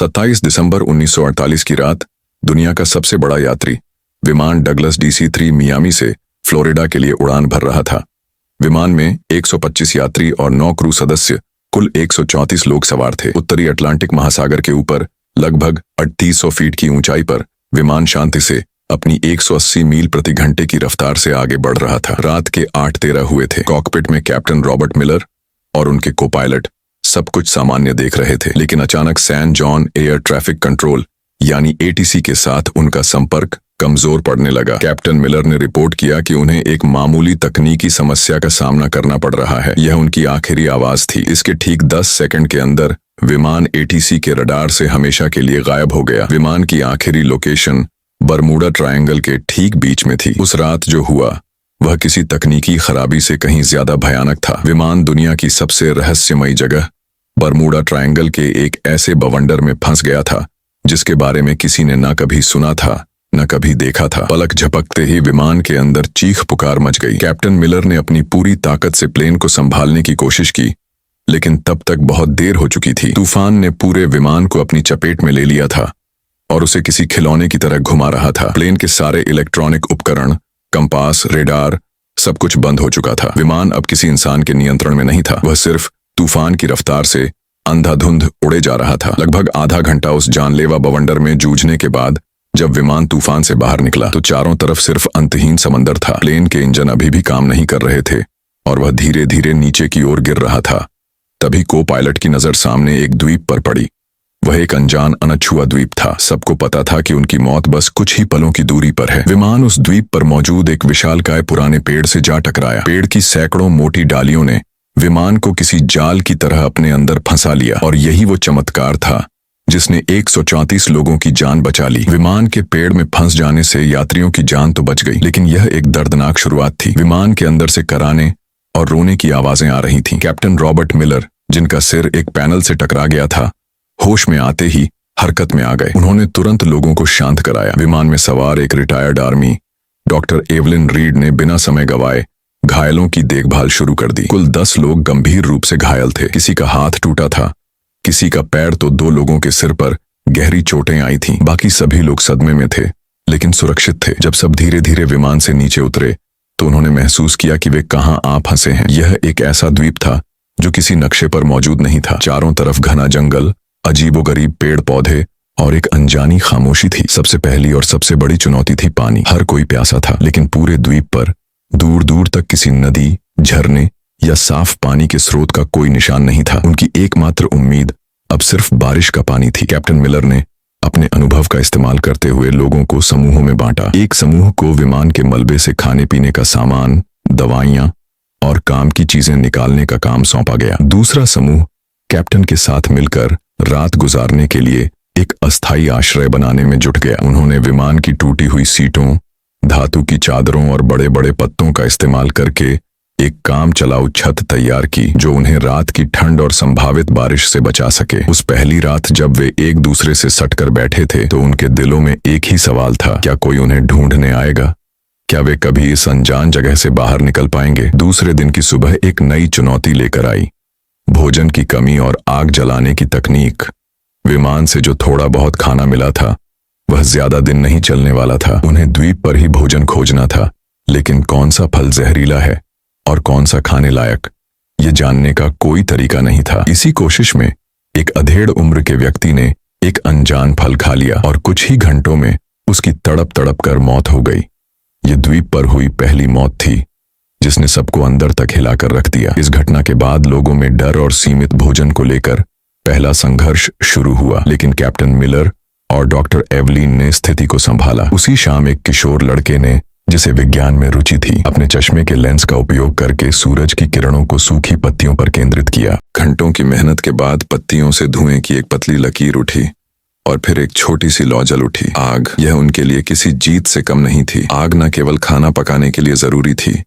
27 दिसंबर 1948 की रात दुनिया का सबसे बड़ा यात्री विमान डगलस DC-3 मियामी से फ्लोरिडा के लिए उड़ान भर रहा था। विमान में 125 यात्री और 9 क्रू सदस्य, कुल 134 लोग सवार थे। उत्तरी अटलांटिक महासागर के ऊपर लगभग 3800 फीट की ऊंचाई पर विमान शांति से अपनी 180 मील प्रति घंटे की रफ्तार से आगे बढ़ रहा था। रात के 8:13 हुए थे। कॉकपिट में कैप्टन रॉबर्ट मिलर और उनके को पायलट सब कुछ सामान्य देख रहे थे, लेकिन अचानक San Juan air traffic control यानी ATC के साथ उनका संपर्क कमजोर पड़ने लगा। कैप्टन मिलर ने रिपोर्ट किया कि उन्हें एक मामूली तकनीकी समस्या का सामना करना पड़ रहा है। यह उनकी आखिरी आवाज थी। इसके ठीक 10 सेकंड के अंदर विमान ATC के रडार से हमेशा के लिए गायब हो गया। विमान की आखिरी लोकेशन बरमूडा ट्रायंगल के ठीक बीच में थी। उस रात जो हुआ वह किसी तकनीकी खराबी से कहीं ज्यादा भयानक था। विमान दुनिया की सबसे रहस्यमयी जगह बरमूडा ट्रायंगल के एक ऐसे बवंडर में फंस गया था जिसके बारे में किसी ने न कभी सुना था न कभी देखा था। पलक झपकते ही विमान के अंदर चीख पुकार मच गई। कैप्टन मिलर ने अपनी पूरी ताकत से प्लेन को संभालने की कोशिश की, लेकिन तब तक बहुत देर हो चुकी थी। तूफान ने पूरे विमान को अपनी चपेट में ले लिया था और उसे किसी खिलौने की तरह घुमा रहा था। प्लेन के सारे इलेक्ट्रॉनिक उपकरण, कंपास, रेडार, सब कुछ बंद हो चुका था। विमान अब किसी इंसान के नियंत्रण में नहीं था। वह सिर्फ तूफान की रफ्तार से अंधाधुंध उड़े जा रहा था। लगभग आधा घंटा उस जानलेवा बवंडर में जूझने के बाद जब विमान तूफान से बाहर निकला तो चारों तरफ सिर्फ अंतहीन समंदर था। प्लेन के इंजन अभी भी काम नहीं कर रहे थे और वह धीरे धीरे नीचे की ओर गिर रहा था। तभी को पायलट की नजर सामने एक द्वीप पर पड़ी। वह एक अनजान अनछुआ द्वीप था। सबको पता था कि उनकी मौत बस कुछ ही पलों की दूरी पर है। विमान उस द्वीप पर मौजूद एक विशालकाय पुराने पेड़ से जा टकराया। पेड़ की सैकड़ों मोटी डालियों ने विमान को किसी जाल की तरह अपने अंदर फंसा लिया और यही वो चमत्कार था जिसने 134 लोगों की जान बचा ली। विमान के पेड़ में फंस जाने से यात्रियों की जान तो बच गई, लेकिन यह एक दर्दनाक शुरुआत थी। विमान के अंदर से कराने और रोने की आवाजें आ रही थीं। कैप्टन रॉबर्ट मिलर, जिनका सिर एक पैनल से टकरा गया था, होश में आते ही हरकत में आ गए। उन्होंने तुरंत लोगों को शांत कराया। विमान में सवार एक retired army doctor Evelyn read ने बिना समय गवाए घायलों की देखभाल शुरू कर दी। कुल 10 लोग गंभीर रूप से घायल थे। किसी का हाथ टूटा था, किसी का पैर, तो 2 लोगों के सिर पर गहरी चोटें आई थीं। बाकी सभी लोग सदमे में थे लेकिन सुरक्षित थे। जब सब धीरे धीरे विमान से नीचे उतरे तो उन्होंने महसूस किया कि वे कहां आ फंसे हैं। यह एक ऐसा द्वीप था जो किसी नक्शे पर मौजूद नहीं था। चारों तरफ घना जंगल, अजीबोगरीब पेड़ पौधे और एक अनजानी खामोशी थी। सबसे पहली और सबसे बड़ी चुनौती थी पानी। हर कोई प्यासा था, लेकिन पूरे द्वीप पर दूर दूर तक किसी नदी, झरने या साफ पानी के स्रोत का कोई निशान नहीं था। उनकी एकमात्र उम्मीद अब सिर्फ बारिश का पानी थी। कैप्टन मिलर ने अपने अनुभव का इस्तेमाल करते हुए लोगों को समूहों में बांटा। एक समूह को विमान के मलबे से खाने पीने का सामान, दवाइयां और काम की चीजें निकालने का काम सौंपा गया। दूसरा समूह कैप्टन के साथ मिलकर रात गुजारने के लिए एक अस्थायी आश्रय बनाने में जुट गया। उन्होंने विमान की टूटी हुई सीटों, धातु की चादरों और बड़े बड़े पत्तों का इस्तेमाल करके एक काम चलाऊ छत तैयार की जो उन्हें रात की ठंड और संभावित बारिश से बचा सके। उस पहली रात जब वे एक दूसरे से सटकर बैठे थे तो उनके दिलों में एक ही सवाल था, क्या कोई उन्हें ढूंढने आएगा? क्या वे कभी इस अनजान जगह से बाहर निकल पाएंगे? दूसरे दिन की सुबह एक नई चुनौती लेकर आई। भोजन की कमी और आग जलाने की तकनीक। विमान से जो थोड़ा बहुत खाना मिला था वह ज्यादा दिन नहीं चलने वाला था। उन्हें द्वीप पर ही भोजन खोजना था, लेकिन कौन सा फल जहरीला है और कौन सा खाने लायक, ये जानने का कोई तरीका नहीं था। इसी कोशिश में एक अधेड़ उम्र के व्यक्ति ने एक अनजान फल खा लिया और कुछ ही घंटों में उसकी तड़प तड़प कर मौत हो गई। ये द्वीप पर हुई पहली मौत थी जिसने सबको अंदर तक हिलाकर रख दिया। इस घटना के बाद लोगों में डर और सीमित भोजन को लेकर पहला संघर्ष शुरू हुआ, लेकिन कैप्टन मिलर और डॉक्टर एवलिन ने स्थिति को संभाला। उसी शाम एक किशोर लड़के ने, जिसे विज्ञान में रुचि थी, अपने चश्मे के लेंस का उपयोग करके सूरज की किरणों को सूखी पत्तियों पर केंद्रित किया। घंटों की मेहनत के बाद पत्तियों से धुएं की एक पतली लकीर उठी और फिर एक छोटी सी लौ जल उठी। आग, यह उनके लिए किसी जीत से कम नहीं थी। आग न केवल खाना पकाने के लिए जरूरी थी,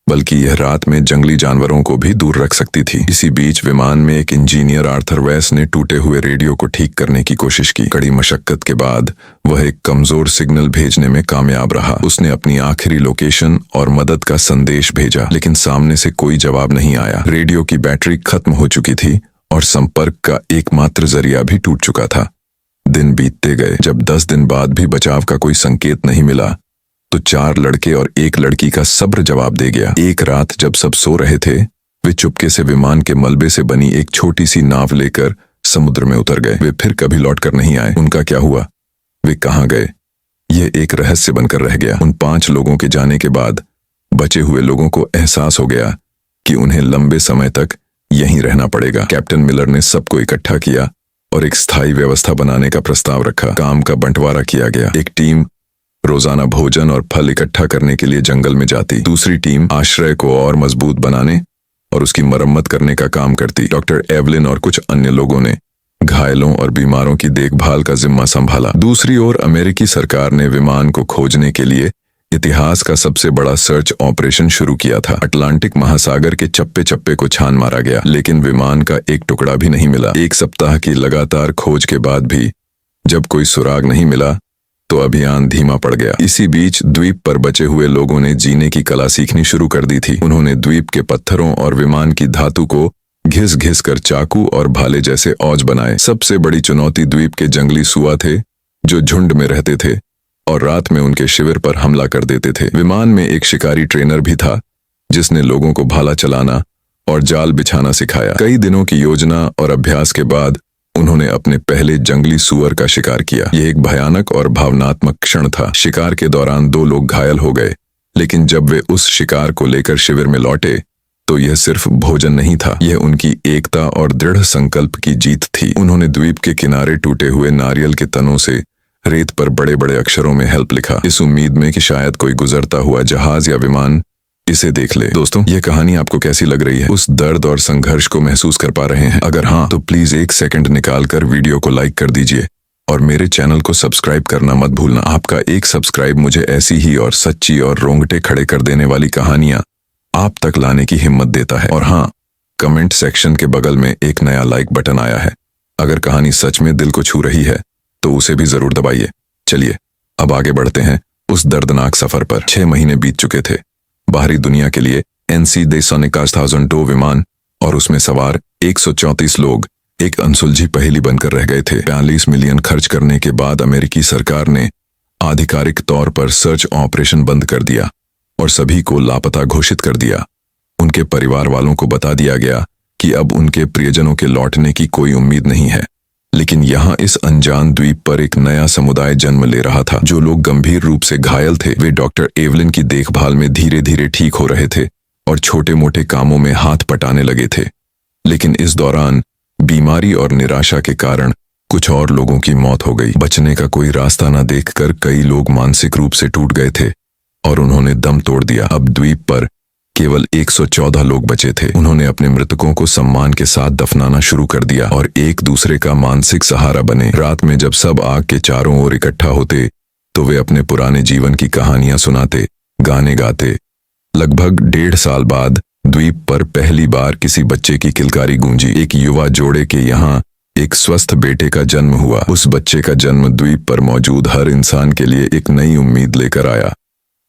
बल्कि यह रात में जंगली जानवरों को भी दूर रख सकती थी। इसी बीच विमान में एक इंजीनियर आर्थर वेस ने टूटे हुए रेडियो को ठीक करने की कोशिश की। कड़ी मशक्कत के बाद वह एक कमजोर सिग्नल भेजने में कामयाब रहा। उसने अपनी आखिरी लोकेशन और मदद का संदेश भेजा, लेकिन सामने से कोई जवाब नहीं आया। रेडियो की बैटरी खत्म हो चुकी थी और संपर्क का एकमात्र जरिया भी टूट चुका था। दिन बीतते गए। जब 10 दिन बाद भी बचाव का कोई संकेत नहीं मिला तो 4 लड़के और 1 लड़की का सब्र जवाब दे गया। एक रात जब सब सो रहे थे, वे चुपके से विमान के मलबे से बनी एक छोटी सी नाव लेकर समुद्र में उतर गए। वे फिर कभी लौटकर नहीं आए। उनका क्या हुआ, वे कहाँ गए, यह एक रहस्य बनकर रह गया। उन 5 लोगों के जाने के बाद बचे हुए लोगों को एहसास हो गया कि उन्हें लंबे समय तक यहीं रहना पड़ेगा। कैप्टन मिलर ने सबको इकट्ठा किया और एक स्थायी व्यवस्था बनाने का प्रस्ताव रखा। काम का बंटवारा किया गया। एक टीम रोजाना भोजन और फल इकट्ठा करने के लिए जंगल में जाती, दूसरी टीम आश्रय को और मजबूत बनाने और उसकी मरम्मत करने का काम करती। डॉक्टर एवलिन और कुछ अन्य लोगों ने घायलों और बीमारों की देखभाल का जिम्मा संभाला। दूसरी ओर अमेरिकी सरकार ने विमान को खोजने के लिए इतिहास का सबसे बड़ा सर्च ऑपरेशन शुरू किया था। अटलांटिक महासागर के चप्पे चप्पे को छान मारा गया, लेकिन विमान का एक टुकड़ा भी नहीं मिला। 1 सप्ताह की लगातार खोज के बाद भी जब कोई सुराग नहीं मिला तो अभियान धीमा पड़ गया। इसी बीच द्वीप पर बचे हुए लोगों ने जीने की कला सीखनी शुरू कर दी थी। उन्होंने द्वीप के पत्थरों और विमान की धातु को घिस घिस कर चाकू और भाले जैसे औज बनाए। सबसे बड़ी चुनौती द्वीप के जंगली सुआ थे, जो झुंड में रहते थे और रात में उनके शिविर पर हमला कर देते थे। विमान में एक शिकारी ट्रेनर भी था, जिसने लोगों को भाला चलाना और जाल बिछाना सिखाया। कई दिनों की योजना और अभ्यास के बाद उन्होंने अपने पहले जंगली सुअर का शिकार किया। यह एक भयानक और भावनात्मक क्षण था। शिकार के दौरान 2 लोग घायल हो गए, लेकिन जब वे उस शिकार को लेकर शिविर में लौटे तो यह सिर्फ भोजन नहीं था, यह उनकी एकता और दृढ़ संकल्प की जीत थी। उन्होंने द्वीप के किनारे टूटे हुए नारियल के तनों से रेत पर बड़े बड़े अक्षरों में हेल्प लिखा, इस उम्मीद में कि शायद कोई गुजरता हुआ जहाज या विमान इसे देख ले। दोस्तों, यह कहानी आपको कैसी लग रही है? उस दर्द और संघर्ष को महसूस कर पा रहे हैं? अगर हाँ, तो प्लीज 1 सेकंड निकालकर वीडियो को लाइक कर दीजिए और मेरे चैनल को सब्सक्राइब करना मत भूलना। आपका एक सब्सक्राइब मुझे ऐसी ही और सच्ची और रोंगटे खड़े कर देने वाली कहानियां आप तक लाने की हिम्मत देता है। और हाँ, कमेंट सेक्शन के बगल में एक नया लाइक बटन आया है। अगर कहानी सच में दिल को छू रही है तो उसे भी जरूर दबाइए। चलिए अब आगे बढ़ते हैं उस दर्दनाक सफर पर। 6 महीने बीत चुके थे। बाहरी दुनिया के लिए NC Daysonica 1002 विमान और उसमें सवार 134 लोग एक अनसुलझी पहेली बनकर रह गए थे। 42 मिलियन खर्च करने के बाद अमेरिकी सरकार ने आधिकारिक तौर पर सर्च ऑपरेशन बंद कर दिया और सभी को लापता घोषित कर दिया। उनके परिवार वालों को बता दिया गया कि अब उनके प्रियजनों के लौटने की कोई उम्मीद नहीं है। लेकिन यहाँ इस अनजान द्वीप पर एक नया समुदाय जन्म ले रहा था। जो लोग गंभीर रूप से घायल थे, वे डॉक्टर एवलिन की देखभाल में धीरे धीरे ठीक हो रहे थे और छोटे मोटे कामों में हाथ पटाने लगे थे। लेकिन इस दौरान बीमारी और निराशा के कारण कुछ और लोगों की मौत हो गई। बचने का कोई रास्ता न देखकर कई लोग मानसिक रूप से टूट गए थे और उन्होंने दम तोड़ दिया। अब द्वीप पर केवल 114 लोग बचे थे। उन्होंने अपने मृतकों को सम्मान के साथ दफनाना शुरू कर दिया और एक दूसरे का मानसिक सहारा बने। रात में जब सब आग के चारों ओर इकट्ठा होते तो वे अपने पुराने जीवन की कहानियां सुनाते, गाने गाते। लगभग 1.5 साल बाद द्वीप पर पहली बार किसी बच्चे की किलकारी गूंजी। एक युवा जोड़े के यहाँ एक स्वस्थ बेटे का जन्म हुआ। उस बच्चे का जन्म द्वीप पर मौजूद हर इंसान के लिए एक नई उम्मीद लेकर आया।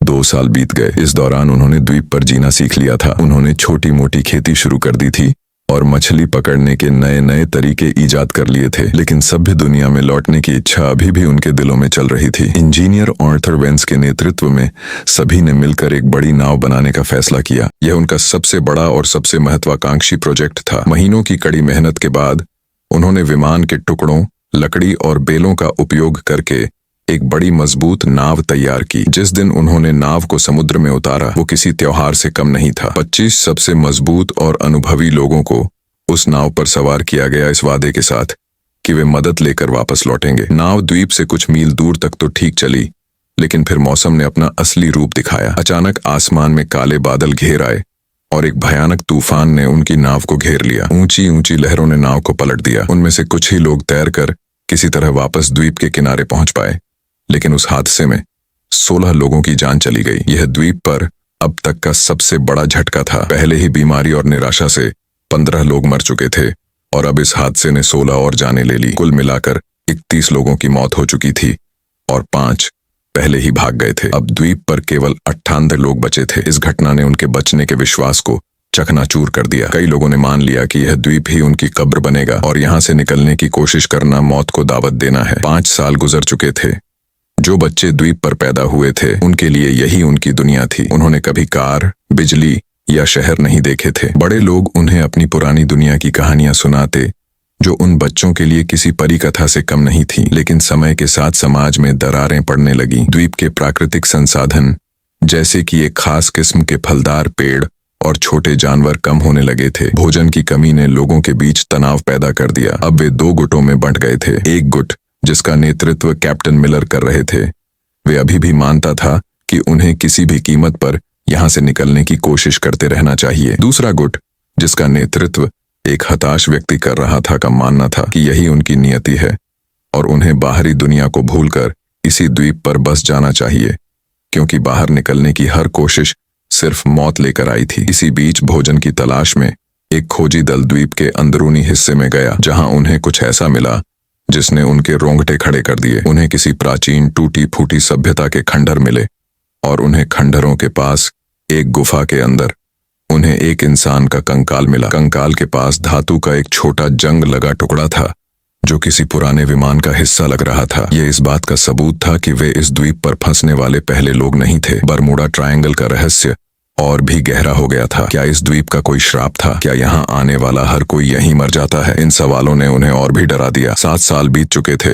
2 साल बीत गए। इस दौरान उन्होंने द्वीप पर जीना सीख लिया था। उन्होंने छोटी मोटी खेती शुरू कर दी थी और मछली पकड़ने के नए नए तरीके ईजाद कर लिए थे। लेकिन सभ्य दुनिया में लौटने की इच्छा अभी भी उनके दिलों में चल रही थी। इंजीनियर आर्थर वेंस के नेतृत्व में सभी ने मिलकर एक बड़ी नाव बनाने का फैसला किया। यह उनका सबसे बड़ा और सबसे महत्वाकांक्षी प्रोजेक्ट था। महीनों की कड़ी मेहनत के बाद उन्होंने विमान के टुकड़ों, लकड़ी और बेलों का उपयोग करके एक बड़ी मजबूत नाव तैयार की। जिस दिन उन्होंने नाव को समुद्र में उतारा वो किसी त्योहार से कम नहीं था। 25 सबसे मजबूत और अनुभवी लोगों को उस नाव पर सवार किया गया, इस वादे के साथ कि वे मदद लेकर वापस लौटेंगे। नाव द्वीप से कुछ मील दूर तक तो ठीक चली, लेकिन फिर मौसम ने अपना असली रूप दिखाया। अचानक आसमान में काले बादल घेर आए और एक भयानक तूफान ने उनकी नाव को घेर लिया। ऊंची ऊंची लहरों ने नाव को पलट दिया। उनमें से कुछ ही लोग तैरकर किसी तरह वापस द्वीप के किनारे पहुंच पाए, लेकिन उस हादसे में 16 लोगों की जान चली गई। यह द्वीप पर अब तक का सबसे बड़ा झटका था। पहले ही बीमारी और निराशा से 15 लोग मर चुके थे और अब इस हादसे ने 16 और जानें ले ली। कुल मिलाकर 31 लोगों की मौत हो चुकी थी और 5 पहले ही भाग गए थे। अब द्वीप पर केवल 98 लोग बचे थे। इस घटना ने उनके बचने के विश्वास को चकनाचूर कर दिया। कई लोगों ने मान लिया कि यह द्वीप ही उनकी कब्र बनेगा और यहाँ से निकलने की कोशिश करना मौत को दावत देना है। 5 साल गुजर चुके थे। जो बच्चे द्वीप पर पैदा हुए थे उनके लिए यही उनकी दुनिया थी। उन्होंने कभी कार, बिजली या शहर नहीं देखे थे। बड़े लोग उन्हें अपनी पुरानी दुनिया की कहानियां सुनाते जो उन बच्चों के लिए किसी परी कथा से कम नहीं थी। लेकिन समय के साथ समाज में दरारें पड़ने लगी। द्वीप के प्राकृतिक संसाधन जैसे कि एक खास किस्म के फलदार पेड़ और छोटे जानवर कम होने लगे थे। भोजन की कमी ने लोगों के बीच तनाव पैदा कर दिया। अब वे 2 गुटों में बंट गए थे। एक गुट, जिसका नेतृत्व कैप्टन मिलर कर रहे थे, वे अभी भी मानता था कि उन्हें किसी भी कीमत पर यहां से निकलने की कोशिश करते रहना चाहिए। दूसरा गुट, जिसका नेतृत्व एक हताश व्यक्ति कर रहा था, का मानना था कि यही उनकी नियति है और उन्हें बाहरी दुनिया को भूलकर इसी द्वीप पर बस जाना चाहिए, क्योंकि बाहर निकलने की हर कोशिश सिर्फ मौत लेकर आई थी। इसी बीच भोजन की तलाश में एक खोजी दल द्वीप के अंदरूनी हिस्से में गया, जहां उन्हें कुछ ऐसा मिला जिसने उनके रोंगटे खड़े कर दिए। उन्हें किसी प्राचीन टूटी फूटी सभ्यता के खंडर मिले और उन्हें खंडरों के पास एक गुफा के अंदर उन्हें एक इंसान का कंकाल मिला। कंकाल के पास धातु का एक छोटा जंग लगा टुकड़ा था जो किसी पुराने विमान का हिस्सा लग रहा था। यह इस बात का सबूत था कि वे इस द्वीप पर फंसने वाले पहले लोग नहीं थे। बरमूडा ट्रायंगल का रहस्य और भी गहरा हो गया था। क्या इस द्वीप का कोई श्राप था? क्या यहाँ आने वाला हर कोई यहीं मर जाता है? इन सवालों ने उन्हें और भी डरा दिया। 7 साल बीत चुके थे।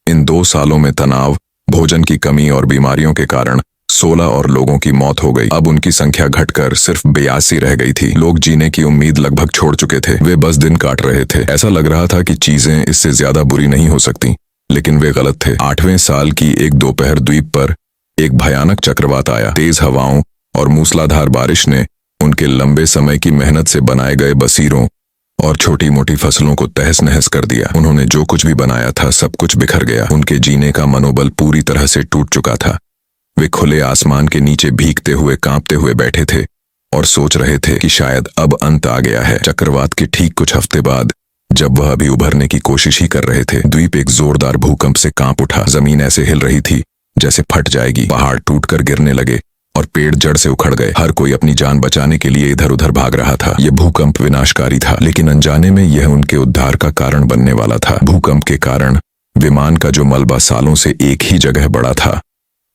इन 2 सालों में तनाव, भोजन की कमी और बीमारियों के कारण 16 और लोगों की मौत हो गई। अब उनकी संख्या घटकर सिर्फ 82 रह गई थी। लोग जीने की उम्मीद लगभग छोड़ चुके थे। वे बस दिन काट रहे थे। ऐसा लग रहा था कि चीजें इससे ज्यादा बुरी नहीं हो सकती, लेकिन वे गलत थे। 8वें साल की एक दोपहर द्वीप पर एक भयानक चक्रवात आया। तेज हवाओं और मूसलाधार बारिश ने उनके लंबे समय की मेहनत से बनाए गए बसीरों और छोटी मोटी फसलों को तहस नहस कर दिया। उन्होंने जो कुछ भी बनाया था सब कुछ बिखर गया। उनके जीने का मनोबल पूरी तरह से टूट चुका था। वे खुले आसमान के नीचे भीगते हुए, कांपते हुए बैठे थे और सोच रहे थे कि शायद अब अंत आ गया है। चक्रवात के ठीक कुछ हफ्ते बाद, जब वह अभी उभरने की कोशिश ही कर रहे थे, द्वीप एक जोरदार भूकंप से कांप उठा। जमीन ऐसे हिल रही थी जैसे फट जाएगी। पहाड़ टूटकर गिरने लगे और पेड़ जड़ से उखड़ गए। हर कोई अपनी जान बचाने के लिए इधर उधर भाग रहा था। यह भूकंप विनाशकारी था, लेकिन अनजाने में यह उनके उद्धार का कारण बनने वाला था। भूकंप के कारण विमान का जो मलबा सालों से एक ही जगह बड़ा था,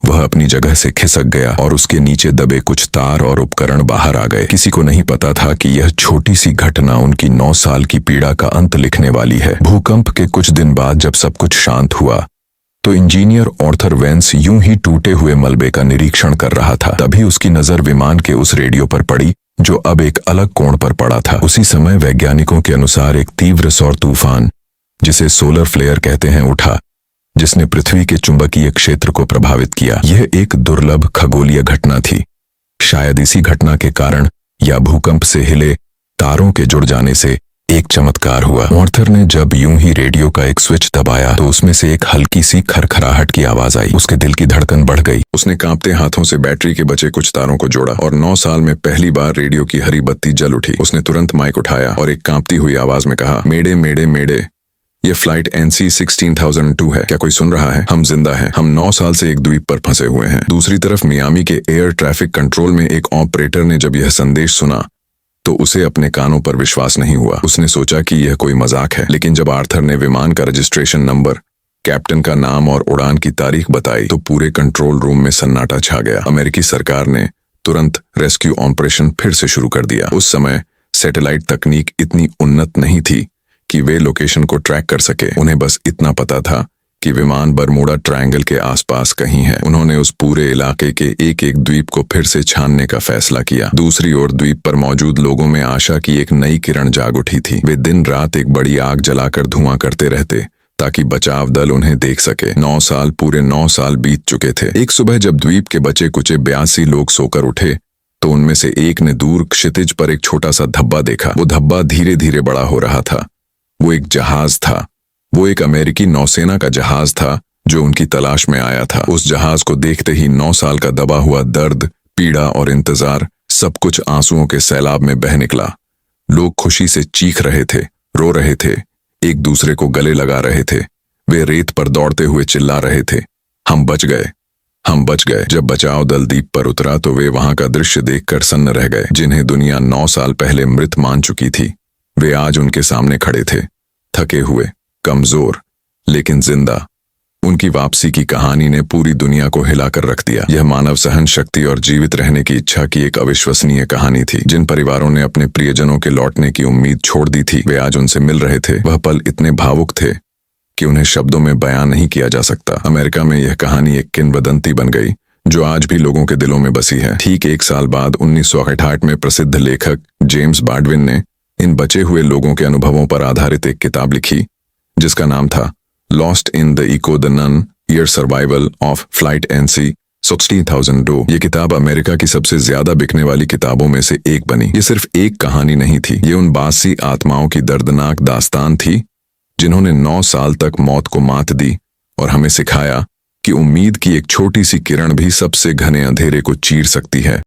वह अपनी जगह से खिसक गया और उसके नीचे दबे कुछ तार और उपकरण बाहर आ गए। किसी को नहीं पता था कि यह छोटी सी घटना उनकी 9 साल की पीड़ा का अंत लिखने वाली है। भूकंप के कुछ दिन बाद जब सब कुछ शांत हुआ, तो इंजीनियर आर्थर वेंस यूं ही टूटे हुए मलबे का निरीक्षण कर रहा था। तभी उसकी नजर विमान के उस रेडियो पर पड़ी जो अब एक अलग कोण पर पड़ा था। उसी समय वैज्ञानिकों के अनुसार एक तीव्र सौर तूफान, जिसे सोलर फ्लेयर कहते हैं, उठा, जिसने पृथ्वी के चुंबकीय क्षेत्र को प्रभावित किया। यह एक दुर्लभ खगोलीय घटना थी। शायद इसी घटना के कारण या भूकंप से हिले तारों के जुड़ जाने से एक चमत्कार हुआ। आर्थर ने जब यूं ही रेडियो का एक स्विच दबाया तो उसमें से एक हल्की सी खरखराहट की आवाज आई। उसके दिल की धड़कन बढ़ गई। उसने कांपते हाथों से बैटरी के बचे कुछ तारों को जोड़ा और 9 साल में पहली बार रेडियो की हरी बत्ती जल उठी। उसने तुरंत माइक उठाया और एक कांपती हुई आवाज में कहा, मेडे मेडे मेडे, ये फ्लाइट NC 16002 है। क्या कोई सुन रहा है? हम जिंदा हैं। हम 9 साल से एक द्वीप पर फंसे हुए हैं। दूसरी तरफ मियामी के एयर ट्रैफिक कंट्रोल में एक ऑपरेटर ने जब यह संदेश सुना तो उसे अपने कानों पर विश्वास नहीं हुआ। उसने सोचा कि यह कोई मजाक है, लेकिन जब आर्थर ने विमान का रजिस्ट्रेशन नंबर, कैप्टन का नाम और उड़ान की तारीख बताई तो पूरे कंट्रोल रूम में सन्नाटा छा गया। अमेरिकी सरकार ने तुरंत रेस्क्यू ऑपरेशन फिर से शुरू कर दिया। उस समय सैटेलाइट तकनीक इतनी उन्नत नहीं थी कि वे लोकेशन को ट्रैक कर सके। उन्हें बस इतना पता था कि विमान बरमूडा ट्रायंगल के आसपास कहीं है। उन्होंने उस पूरे इलाके के एक एक द्वीप को फिर से छानने का फैसला किया। दूसरी ओर द्वीप पर मौजूद लोगों में आशा की एक नई किरण जाग उठी थी। वे दिन रात एक बड़ी आग जलाकर धुआं करते रहते ताकि बचाव दल उन्हें देख सके। 9 साल बीत चुके थे। एक सुबह जब द्वीप के बचे कुचे 82 लोग सोकर उठे तो उनमें से एक ने दूर क्षितिज पर एक छोटा सा धब्बा देखा। वो धब्बा धीरे धीरे बड़ा हो रहा था। वो एक जहाज था। वो एक अमेरिकी नौसेना का जहाज था जो उनकी तलाश में आया था। उस जहाज को देखते ही 9 साल का दबा हुआ दर्द, पीड़ा और इंतजार सब कुछ आंसुओं के सैलाब में बह निकला। लोग खुशी से चीख रहे थे, रो रहे थे, एक दूसरे को गले लगा रहे थे। वे रेत पर दौड़ते हुए चिल्ला रहे थे, हम बच गए, हम बच गए। जब बचाव दल द्वीप पर उतरा तो वे वहां का दृश्य देखकर सन्न रह गए। जिन्हें दुनिया 9 साल पहले मृत मान चुकी थी, वे आज उनके सामने खड़े थे, थके हुए, कमजोर, लेकिन जिंदा। उनकी वापसी की कहानी ने पूरी दुनिया को हिलाकर रख दिया। यह मानव सहन शक्ति और जीवित रहने की इच्छा की एक अविश्वसनीय कहानी थी। जिन परिवारों ने अपने प्रियजनों के लौटने की उम्मीद छोड़ दी थी, वे आज उनसे मिल रहे थे। वह पल इतने भावुक थे कि उन्हें शब्दों में बयां नहीं किया जा सकता। अमेरिका में यह कहानी एक किंवदंती बन गई, जो आज भी लोगों के दिलों में बसी है। ठीक 1 साल बाद 1968 में प्रसिद्ध लेखक जेम्स बाल्डविन ने इन बचे हुए लोगों के अनुभवों पर आधारित एक किताब लिखी, जिसका नाम था lost in the echo the none year survival of flight NC 60,000 ये किताब अमेरिका की सबसे ज्यादा बिकने वाली किताबों में से एक बनी। ये सिर्फ एक कहानी नहीं थी, ये उन 82 आत्माओं की दर्दनाक दास्तान थी जिन्होंने 9 साल तक मौत को मात दी और हमें सिखाया कि उम्मीद की एक छोटी सी किरण भी सबसे घने अंधेरे को चीर सकती है।